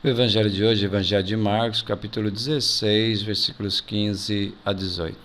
O evangelho de hoje é o evangelho de Marcos, capítulo 16, versículos 15 a 18.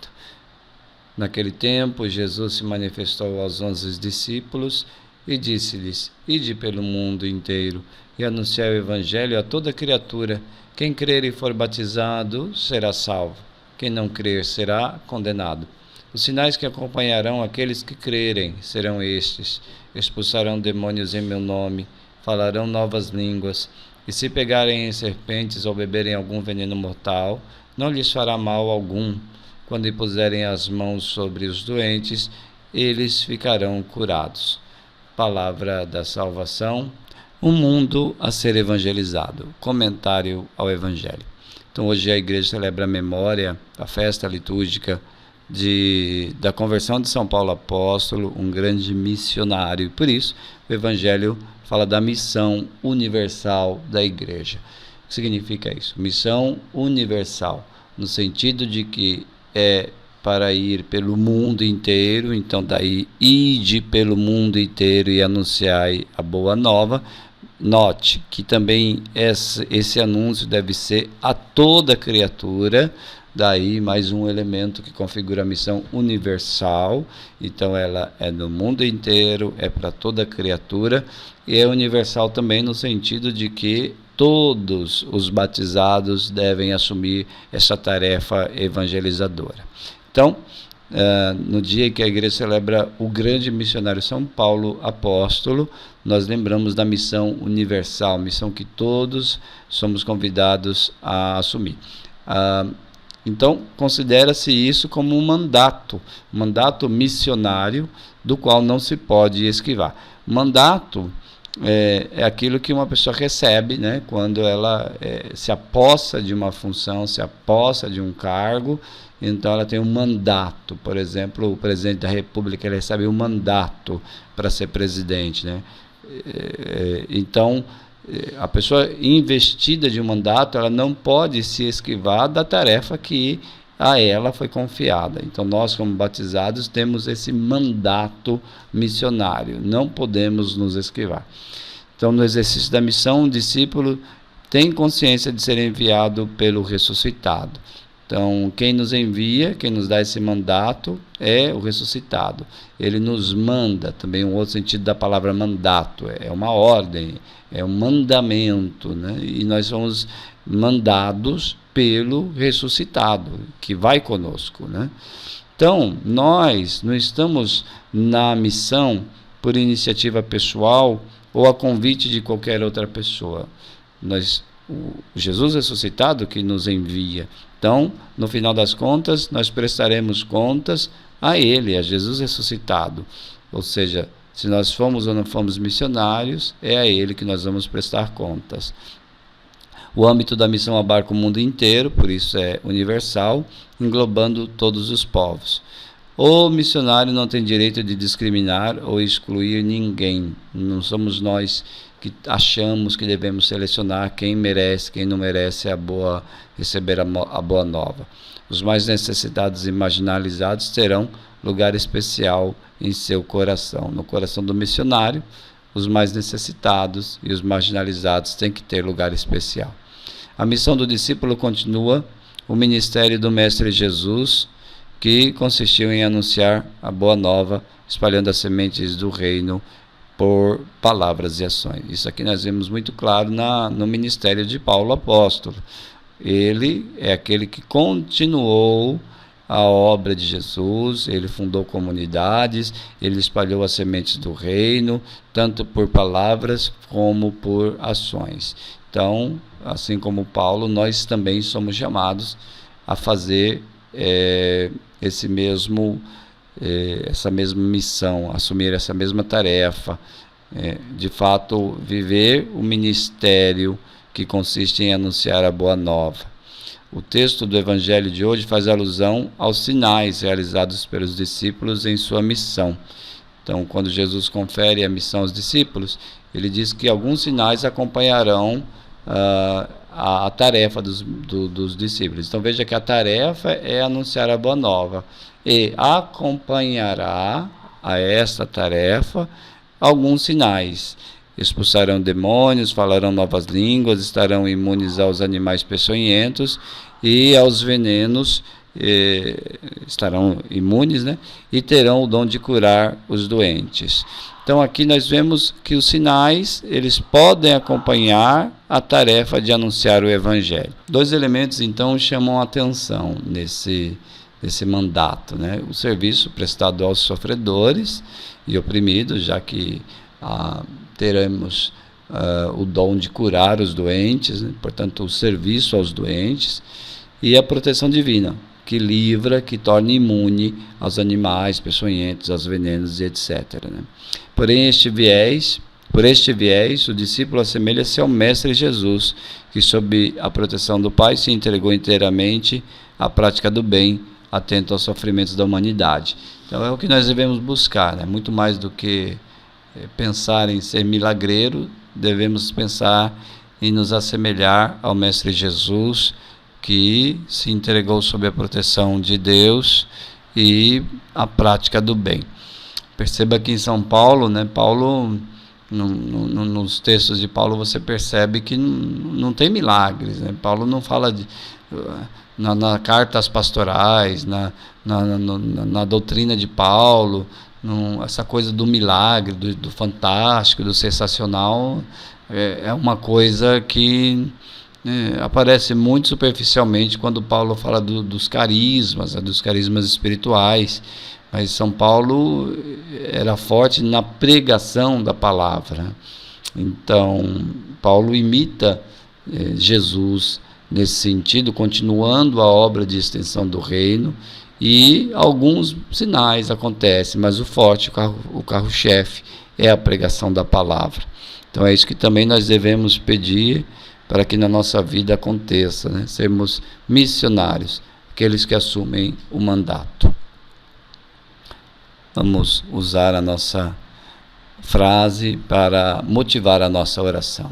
Naquele tempo, Jesus se manifestou aos 11 discípulos e disse-lhes: Ide pelo mundo inteiro e anunciai o evangelho a toda criatura. Quem crer e for batizado será salvo. Quem não crer será condenado. Os sinais que acompanharão aqueles que crerem serão estes: expulsarão demônios em meu nome, falarão novas línguas, e se pegarem em serpentes ou beberem algum veneno mortal, não lhes fará mal algum. Quando impuserem as mãos sobre os doentes, eles ficarão curados. Palavra da salvação. Um mundo a ser evangelizado. Comentário ao Evangelho. Então hoje a igreja celebra a memória, a festa litúrgica da conversão de São Paulo Apóstolo, um grande missionário. Por isso, o Evangelho fala da missão universal da igreja. O que significa isso? Missão universal, no sentido de que é para ir pelo mundo inteiro, então daí ide pelo mundo inteiro e anunciai a boa nova. Note que também esse anúncio deve ser a toda criatura, daí mais um elemento que configura a missão universal. Então ela é no mundo inteiro, é para toda criatura, e é universal também no sentido de que todos os batizados devem assumir essa tarefa evangelizadora. Então, no dia que a igreja celebra o grande missionário São Paulo Apóstolo, nós lembramos da missão universal, missão que todos somos convidados a assumir. Então, considera-se isso como um mandato missionário, do qual não se pode esquivar. Mandato é aquilo que uma pessoa recebe, né, quando ela se apossa de uma função, se apossa de um cargo. Então ela tem um mandato. Por exemplo, o presidente da República, ele recebe um mandato para ser presidente, né? Então a pessoa investida de um mandato, ela não pode se esquivar da tarefa que a ela foi confiada. Então nós, como batizados, temos esse mandato missionário, não podemos nos esquivar. Então, no exercício da missão, um discípulo tem consciência de ser enviado pelo ressuscitado. Então, quem nos envia, quem nos dá esse mandato é o ressuscitado. Ele nos manda, também um outro sentido da palavra mandato, é uma ordem, é um mandamento, né? E nós somos mandados pelo ressuscitado, que vai conosco, né? Então, nós não estamos na missão por iniciativa pessoal ou a convite de qualquer outra pessoa. O Jesus ressuscitado que nos envia. Então, no final das contas, nós prestaremos contas a Ele, a Jesus ressuscitado. Ou seja, se nós fomos ou não fomos missionários, é a Ele que nós vamos prestar contas. O âmbito da missão abarca o mundo inteiro, por isso é universal, englobando todos os povos. O missionário não tem direito de discriminar ou excluir ninguém. Não somos nós que achamos que devemos selecionar quem merece, quem não merece receber a boa nova. Os mais necessitados e marginalizados terão lugar especial em seu coração. No coração do missionário, os mais necessitados e os marginalizados têm que ter lugar especial. A missão do discípulo continua o ministério do Mestre Jesus, que consistiu em anunciar a boa nova, espalhando as sementes do reino por palavras e ações. Isso aqui nós vemos muito claro no ministério de Paulo Apóstolo. Ele é aquele que continuou a obra de Jesus, ele fundou comunidades, ele espalhou as sementes do reino, tanto por palavras como por ações. Então, assim como Paulo, nós também somos chamados a fazer essa mesma missão, assumir essa mesma tarefa, de fato viver o ministério que consiste em anunciar a boa nova. O texto do Evangelho de hoje faz alusão aos sinais realizados pelos discípulos em sua missão. Então, quando Jesus confere a missão aos discípulos, ele diz que alguns sinais acompanharão a tarefa dos discípulos. Então veja que a tarefa é anunciar a boa nova, e acompanhará a esta tarefa alguns sinais. expulsarão demônios, falarão novas línguas, estarão imunes aos animais peçonhentos e aos venenos, estarão imunes, né? E terão o dom de curar os doentes. Então aqui nós vemos que os sinais, eles podem acompanhar a tarefa de anunciar o Evangelho. 2 elementos então chamam a atenção nesse mandato, né? O serviço prestado aos sofredores e oprimidos, já que teremos o dom de curar os doentes, né? Portanto o serviço aos doentes, e a proteção divina, que livra, que torna imune aos animais peçonhentos, aos venenos e etc. Né? Porém, por este viés, o discípulo assemelha-se ao Mestre Jesus, que sob a proteção do Pai se entregou inteiramente à prática do bem, atento aos sofrimentos da humanidade. Então é o que nós devemos buscar, né? Muito mais do que pensar em ser milagreiro, devemos pensar em nos assemelhar ao Mestre Jesus, que se entregou sob a proteção de Deus e a prática do bem. Perceba que em São Paulo, né, nos textos de Paulo você percebe que não tem milagres, né? Paulo não fala na cartas pastorais, na doutrina de Paulo, essa coisa do milagre, do fantástico, do sensacional, é uma coisa que aparece muito superficialmente quando Paulo fala dos carismas espirituais. Mas São Paulo era forte na pregação da palavra. Então, Paulo imita Jesus nesse sentido, continuando a obra de extensão do reino, e alguns sinais acontecem, mas o forte, o carro-chefe, é a pregação da palavra. Então é isso que também nós devemos pedir para que na nossa vida aconteça, né? Sermos missionários, aqueles que assumem o mandato. Vamos usar a nossa frase para motivar a nossa oração.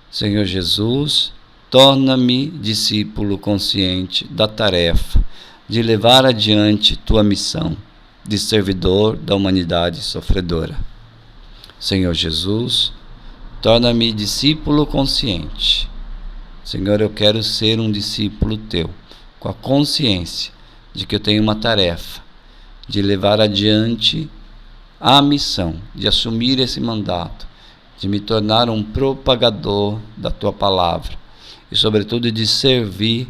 Senhor Jesus, torna-me discípulo consciente da tarefa de levar adiante tua missão de servidor da humanidade sofredora. Senhor Jesus, torna-me discípulo consciente. Senhor, eu quero ser um discípulo teu, com a consciência de que eu tenho uma tarefa de levar adiante a missão, de assumir esse mandato, de me tornar um propagador da tua palavra e, sobretudo, de servir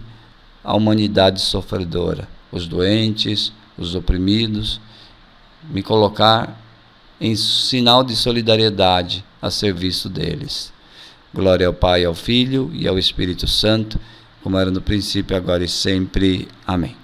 a humanidade sofredora, os doentes, os oprimidos, me colocar em sinal de solidariedade a serviço deles. Glória ao Pai, ao Filho e ao Espírito Santo, como era no princípio, agora e sempre. Amém.